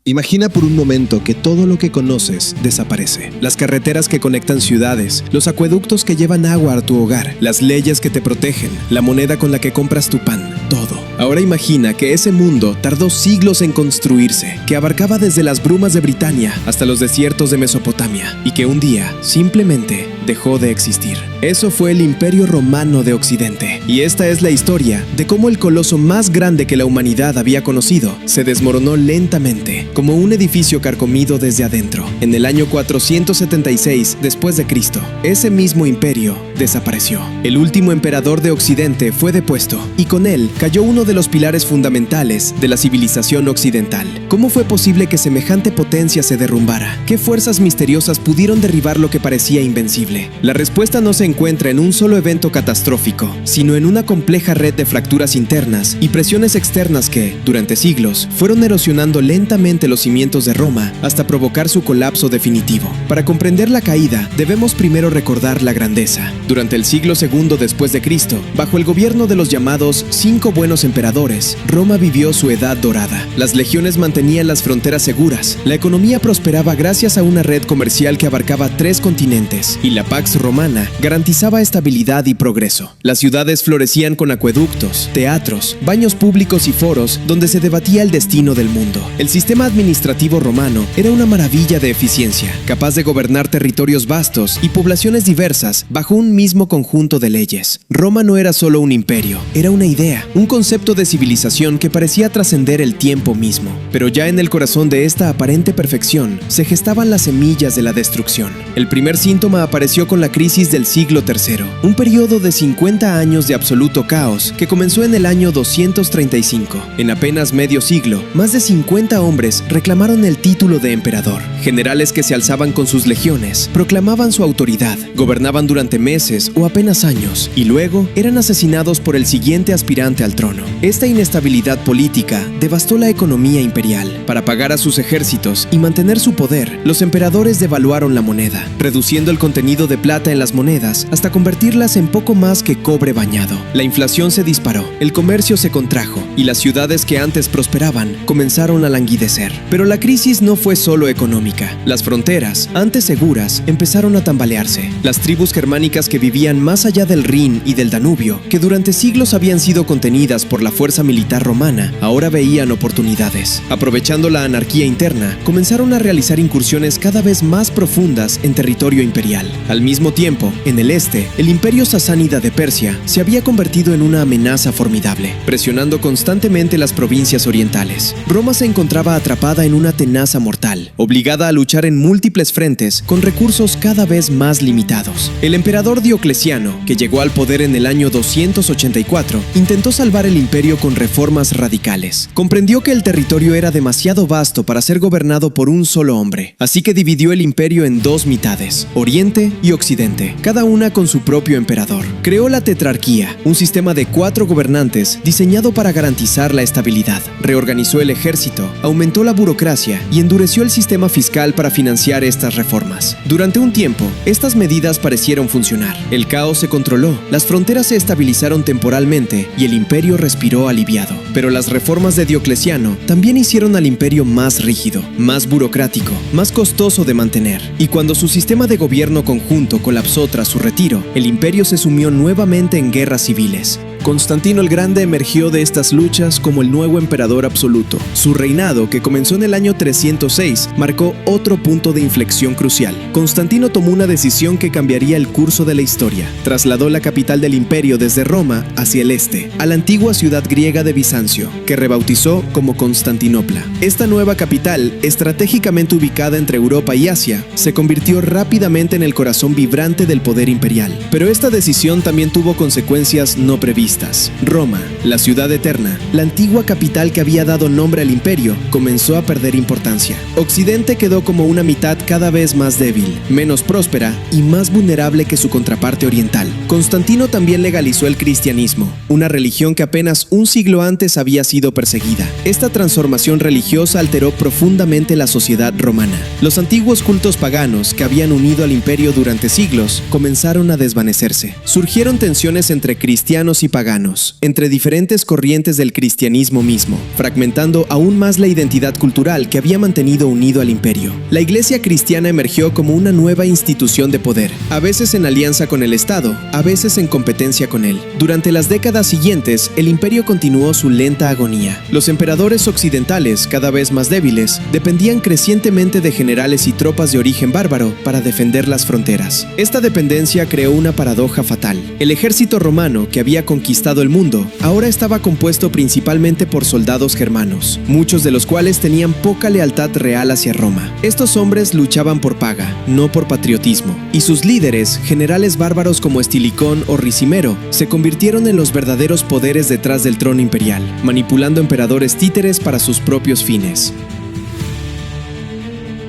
Imagina por un momento que todo lo que conoces desaparece. Las carreteras que conectan ciudades, los acueductos que llevan agua a tu hogar, las leyes que te protegen, la moneda con la que compras tu pan, todo. Ahora imagina que ese mundo tardó siglos en construirse, que abarcaba desde las brumas de Britania hasta los desiertos de Mesopotamia, y que un día simplemente dejó de existir. Eso fue el Imperio Romano de Occidente, y esta es la historia de cómo el coloso más grande que la humanidad había conocido se desmoronó lentamente, como un edificio carcomido desde adentro. En el año 476 después de Cristo, ese mismo imperio desapareció. El último emperador de Occidente fue depuesto, y con él cayó uno de los pilares fundamentales de la civilización occidental. ¿Cómo fue posible que semejante potencia se derrumbara? ¿Qué fuerzas misteriosas pudieron derribar lo que parecía invencible? La respuesta no se encuentra en un solo evento catastrófico, sino en una compleja red de fracturas internas y presiones externas que, durante siglos, fueron erosionando lentamente los cimientos de Roma hasta provocar su colapso definitivo. Para comprender la caída, debemos primero recordar la grandeza. Durante el siglo II después de Cristo, bajo el gobierno de los llamados 5 buenos emperadores, Roma vivió su edad dorada. Las legiones mantenían las fronteras seguras, la economía prosperaba gracias a una red comercial que abarcaba 3 continentes, y la Pax Romana garantizaba estabilidad y progreso. Las ciudades florecían con acueductos, teatros, baños públicos y foros donde se debatía el destino del mundo. El sistema administrativo romano era una maravilla de eficiencia, capaz de gobernar territorios vastos y poblaciones diversas bajo un mismo conjunto de leyes. Roma no era solo un imperio, era una idea, un concepto de civilización que parecía trascender el tiempo mismo. Pero ya en el corazón de esta aparente perfección se gestaban las semillas de la destrucción. El primer síntoma apareció con la crisis del siglo III, un periodo de 50 años de absoluto caos que comenzó en el año 235. En apenas medio siglo, más de 50 hombres reclamaron el título de emperador. Generales que se alzaban con sus legiones, proclamaban su autoridad, gobernaban durante meses o apenas años, y luego eran asesinados por el siguiente aspirante al trono. Esta inestabilidad política devastó la economía imperial. Para pagar a sus ejércitos y mantener su poder, los emperadores devaluaron la moneda, reduciendo el contenido de plata en las monedas hasta convertirlas en poco más que cobre bañado. La inflación se disparó, el comercio se contrajo, y las ciudades que antes prosperaban comenzaron a languidecer. Pero la crisis no fue solo económica. Las fronteras, antes seguras, empezaron a tambalearse. Las tribus germánicas que vivían más allá del Rin y del Danubio, que durante siglos habían sido contenidas por la fuerza militar romana, ahora veían oportunidades. Aprovechando la anarquía interna, comenzaron a realizar incursiones cada vez más profundas en territorio imperial. Al mismo tiempo, en el este, el imperio sasánida de Persia se había convertido en una amenaza formidable, presionando constantemente las provincias orientales. Roma se encontraba atrapada en una tenaza mortal, obligada a luchar en múltiples frentes con recursos cada vez más limitados. El emperador Diocleciano, que llegó al poder en el año 284, intentó salvar el imperio con reformas radicales. Comprendió que el territorio era demasiado vasto para ser gobernado por un solo hombre, así que dividió el imperio en 2 mitades, Oriente y Occidente, cada una con su propio emperador. Creó la tetrarquía, un sistema de 4 gobernantes diseñado para garantizar la estabilidad. Reorganizó el ejército, aumentó la burocracia y endureció el sistema fiscal para financiar estas reformas. Durante un tiempo, estas medidas parecieron funcionar. El caos se controló, las fronteras se estabilizaron temporalmente y el imperio respiró aliviado. Pero las reformas de Diocleciano también hicieron al imperio más rígido, más burocrático, más costoso de mantener. Y cuando su sistema de gobierno conjunto colapsó tras su retiro, el imperio se sumió nuevamente en guerras civiles. Constantino el Grande emergió de estas luchas como el nuevo emperador absoluto. Su reinado, que comenzó en el año 306, marcó otro punto de inflexión crucial. Constantino tomó una decisión que cambiaría el curso de la historia. Trasladó la capital del imperio desde Roma hacia el este, a la antigua ciudad griega de Bizancio, que rebautizó como Constantinopla. Esta nueva capital, estratégicamente ubicada entre Europa y Asia, se convirtió rápidamente en el corazón vibrante del poder imperial. Pero esta decisión también tuvo consecuencias no previstas. Roma, la ciudad eterna, la antigua capital que había dado nombre al imperio, comenzó a perder importancia. Occidente quedó como una mitad cada vez más débil, menos próspera y más vulnerable que su contraparte oriental. Constantino también legalizó el cristianismo, una religión que apenas un siglo antes había sido perseguida. Esta transformación religiosa alteró profundamente la sociedad romana. Los antiguos cultos paganos que habían unido al imperio durante siglos comenzaron a desvanecerse. Surgieron tensiones entre cristianos y paganos paganos, entre diferentes corrientes del cristianismo mismo, fragmentando aún más la identidad cultural que había mantenido unido al imperio. La Iglesia cristiana emergió como una nueva institución de poder, a veces en alianza con el Estado, a veces en competencia con él. Durante las décadas siguientes, el imperio continuó su lenta agonía. Los emperadores occidentales, cada vez más débiles, dependían crecientemente de generales y tropas de origen bárbaro para defender las fronteras. Esta dependencia creó una paradoja fatal. El ejército romano, que había conquistado el mundo, ahora estaba compuesto principalmente por soldados germanos, muchos de los cuales tenían poca lealtad real hacia Roma. Estos hombres luchaban por paga, no por patriotismo, y sus líderes, generales bárbaros como Estilicón o Ricimero, se convirtieron en los verdaderos poderes detrás del trono imperial, manipulando emperadores títeres para sus propios fines.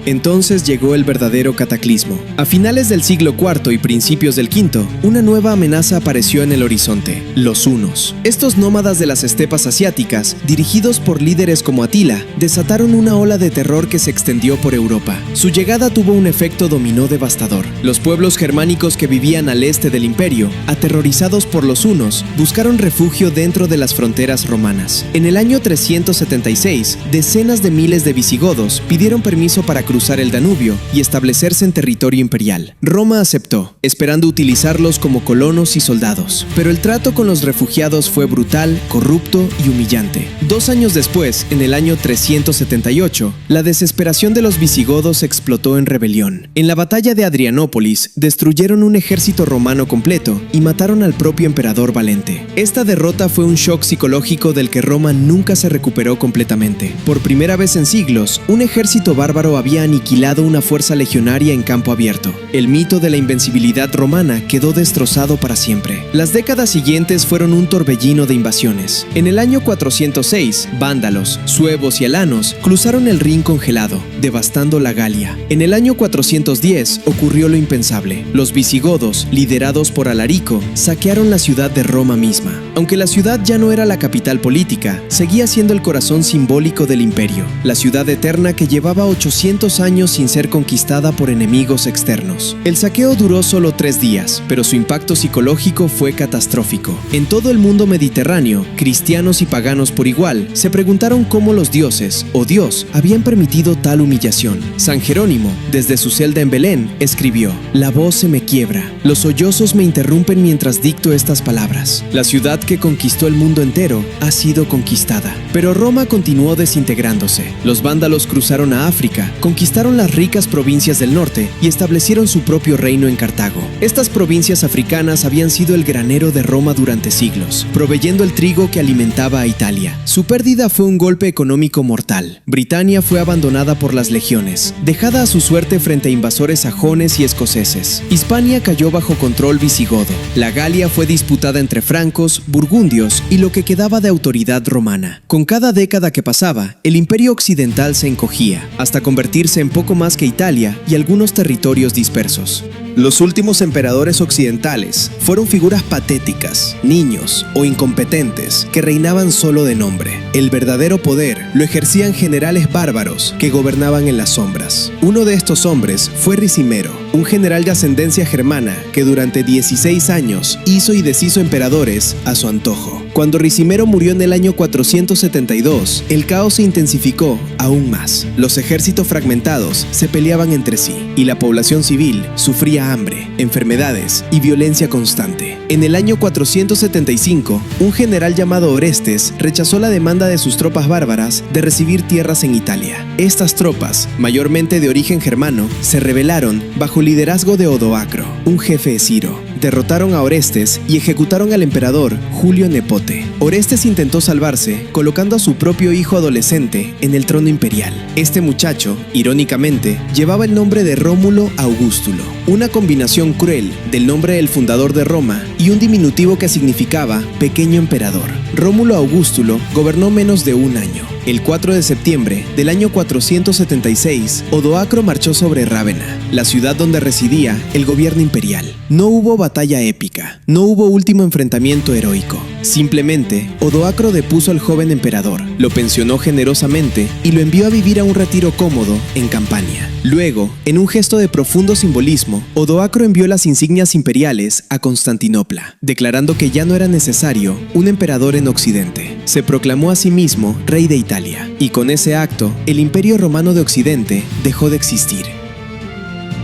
Entonces llegó el verdadero cataclismo. A finales del siglo IV y principios del V, una nueva amenaza apareció en el horizonte: los hunos. Estos nómadas de las estepas asiáticas, dirigidos por líderes como Atila, desataron una ola de terror que se extendió por Europa. Su llegada tuvo un efecto dominó devastador. Los pueblos germánicos que vivían al este del imperio, aterrorizados por los hunos, buscaron refugio dentro de las fronteras romanas. En el año 376, decenas de miles de visigodos pidieron permiso para cruzar el Danubio y establecerse en territorio imperial. Roma aceptó, esperando utilizarlos como colonos y soldados. Pero el trato con los refugiados fue brutal, corrupto y humillante. 2 años después, en el año 378, la desesperación de los visigodos explotó en rebelión. En la batalla de Adrianópolis, destruyeron un ejército romano completo y mataron al propio emperador Valente. Esta derrota fue un shock psicológico del que Roma nunca se recuperó completamente. Por primera vez en siglos, un ejército bárbaro había aniquilado una fuerza legionaria en campo abierto. El mito de la invencibilidad romana quedó destrozado para siempre. Las décadas siguientes fueron un torbellino de invasiones. En el año 406, vándalos, suevos y alanos cruzaron el Rin congelado, devastando la Galia. En el año 410 ocurrió lo impensable. Los visigodos, liderados por Alarico, saquearon la ciudad de Roma misma. Aunque la ciudad ya no era la capital política, seguía siendo el corazón simbólico del imperio, la ciudad eterna que llevaba 800 años sin ser conquistada por enemigos externos. El saqueo duró solo 3 días, pero su impacto psicológico fue catastrófico. En todo el mundo mediterráneo, cristianos y paganos por igual, se preguntaron cómo los dioses, o Dios, habían permitido tal humillación. San Jerónimo, desde su celda en Belén, escribió: «La voz se me quiebra, los sollozos me interrumpen mientras dicto estas palabras. La ciudad que conquistó el mundo entero ha sido conquistada». Pero Roma continuó desintegrándose. Los vándalos cruzaron a África, conquistaron las ricas provincias del norte y establecieron su propio reino en Cartago. Estas provincias africanas habían sido el granero de Roma durante siglos, proveyendo el trigo que alimentaba a Italia. Su pérdida fue un golpe económico mortal. Britania fue abandonada por las legiones, dejada a su suerte frente a invasores sajones y escoceses. Hispania cayó bajo control visigodo. La Galia fue disputada entre francos, burgundios y lo que quedaba de autoridad romana. Con cada década que pasaba, el imperio occidental se encogía, hasta convertirse en poco más que Italia y algunos territorios dispersos. Los últimos emperadores occidentales fueron figuras patéticas, niños o incompetentes que reinaban solo de nombre. El verdadero poder lo ejercían generales bárbaros que gobernaban en las sombras. Uno de estos hombres fue Ricimero, un general de ascendencia germana que durante 16 años hizo y deshizo emperadores a su antojo. Cuando Ricimero murió en el año 472, el caos se intensificó aún más. Los ejércitos fragmentados se peleaban entre sí y la población civil sufría hambre, enfermedades y violencia constante. En el año 475, un general llamado Orestes rechazó la demanda de sus tropas bárbaras de recibir tierras en Italia. Estas tropas, mayormente de origen germano, se rebelaron bajo liderazgo de Odoacro, un jefe esciro. Derrotaron a Orestes y ejecutaron al emperador Julio Nepote. Orestes intentó salvarse colocando a su propio hijo adolescente en el trono imperial. Este muchacho, irónicamente, llevaba el nombre de Rómulo Augustulo, una combinación cruel del nombre del fundador de Roma y un diminutivo que significaba pequeño emperador. Rómulo Augustulo gobernó menos de un año. El 4 de septiembre del año 476, Odoacro marchó sobre Rávena, la ciudad donde residía el gobierno imperial. No hubo batalla épica, no hubo último enfrentamiento heroico. Simplemente, Odoacro depuso al joven emperador, lo pensionó generosamente y lo envió a vivir a un retiro cómodo en Campania. Luego, en un gesto de profundo simbolismo, Odoacro envió las insignias imperiales a Constantinopla, declarando que ya no era necesario un emperador en Occidente. Se proclamó a sí mismo rey de Italia, y con ese acto, el Imperio Romano de Occidente dejó de existir.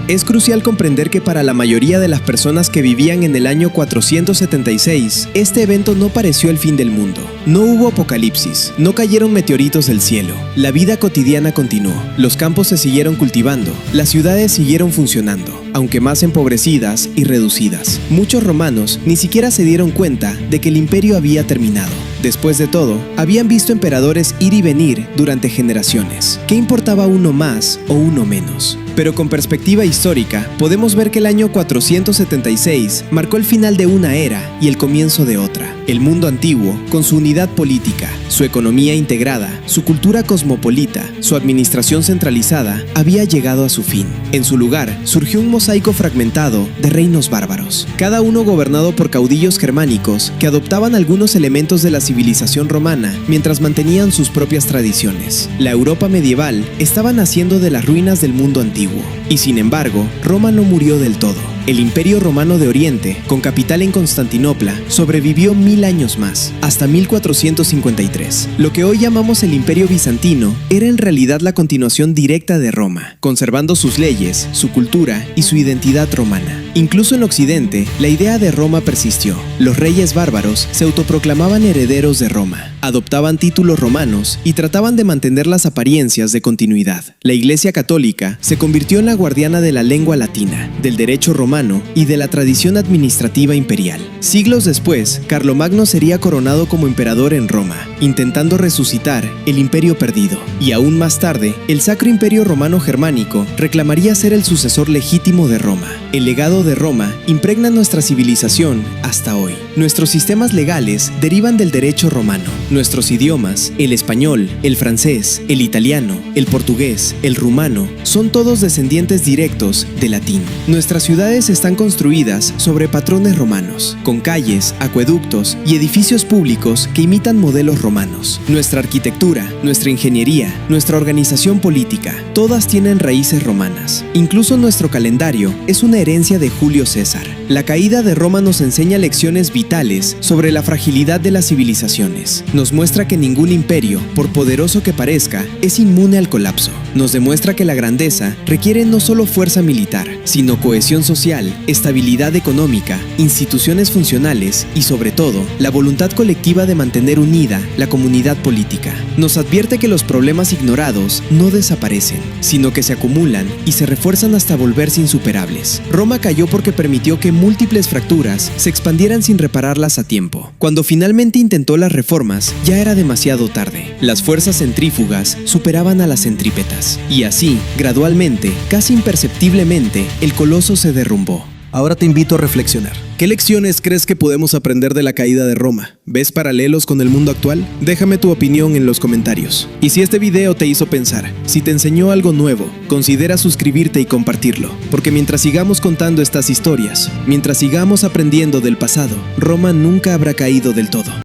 Es crucial comprender que para la mayoría de las personas que vivían en el año 476, este evento no pareció el fin del mundo. No hubo apocalipsis, no cayeron meteoritos del cielo. La vida cotidiana continuó, los campos se siguieron cultivando, las ciudades siguieron funcionando, aunque más empobrecidas y reducidas. Muchos romanos ni siquiera se dieron cuenta de que el imperio había terminado. Después de todo, habían visto emperadores ir y venir durante generaciones. ¿Qué importaba uno más o uno menos? Pero con perspectiva histórica, podemos ver que el año 476 marcó el final de una era y el comienzo de otra. El mundo antiguo, con su unidad política, su economía integrada, su cultura cosmopolita, su administración centralizada, había llegado a su fin. En su lugar, surgió un mosaico fragmentado de reinos bárbaros, cada uno gobernado por caudillos germánicos que adoptaban algunos elementos de la civilización romana mientras mantenían sus propias tradiciones. La Europa medieval estaba naciendo de las ruinas del mundo antiguo. Y sin embargo, Roma no murió del todo. El Imperio Romano de Oriente, con capital en Constantinopla, sobrevivió 1000 años más, hasta 1453. Lo que hoy llamamos el Imperio Bizantino era en realidad la continuación directa de Roma, conservando sus leyes, su cultura y su identidad romana. Incluso en Occidente, la idea de Roma persistió. Los reyes bárbaros se autoproclamaban herederos de Roma, adoptaban títulos romanos y trataban de mantener las apariencias de continuidad. La Iglesia Católica se convirtió en la guardiana de la lengua latina, del derecho romano y de la tradición administrativa imperial. Siglos después, Carlomagno sería coronado como emperador en Roma, intentando resucitar el imperio perdido. Y aún más tarde, el Sacro Imperio Romano Germánico reclamaría ser el sucesor legítimo de Roma. El legado de Roma impregna nuestra civilización hasta hoy. Nuestros sistemas legales derivan del derecho romano. Nuestros idiomas, el español, el francés, el italiano, el portugués, el rumano, son todos descendientes directos del latín. Nuestras ciudades están construidas sobre patrones romanos, con calles, acueductos y edificios públicos que imitan modelos romanos. Nuestra arquitectura, nuestra ingeniería, nuestra organización política, todas tienen raíces romanas. Incluso nuestro calendario es una herencia de Julio César. La caída de Roma nos enseña lecciones vitales sobre la fragilidad de las civilizaciones. Nos muestra que ningún imperio, por poderoso que parezca, es inmune al colapso. Nos demuestra que la grandeza requiere no solo fuerza militar, sino cohesión social, estabilidad económica, instituciones funcionales y, sobre todo, la voluntad colectiva de mantener unida la comunidad política. Nos advierte que los problemas ignorados no desaparecen, sino que se acumulan y se refuerzan hasta volverse insuperables. Roma cayó porque permitió que múltiples fracturas se expandieran sin repararlas a tiempo. Cuando finalmente intentó las reformas, ya era demasiado tarde. Las fuerzas centrífugas superaban a las centrípetas. Y así, gradualmente, casi imperceptiblemente, el coloso se derrumbó. Ahora te invito a reflexionar. ¿Qué lecciones crees que podemos aprender de la caída de Roma? ¿Ves paralelos con el mundo actual? Déjame tu opinión en los comentarios. Y si este video te hizo pensar, si te enseñó algo nuevo, considera suscribirte y compartirlo. Porque mientras sigamos contando estas historias, mientras sigamos aprendiendo del pasado, Roma nunca habrá caído del todo.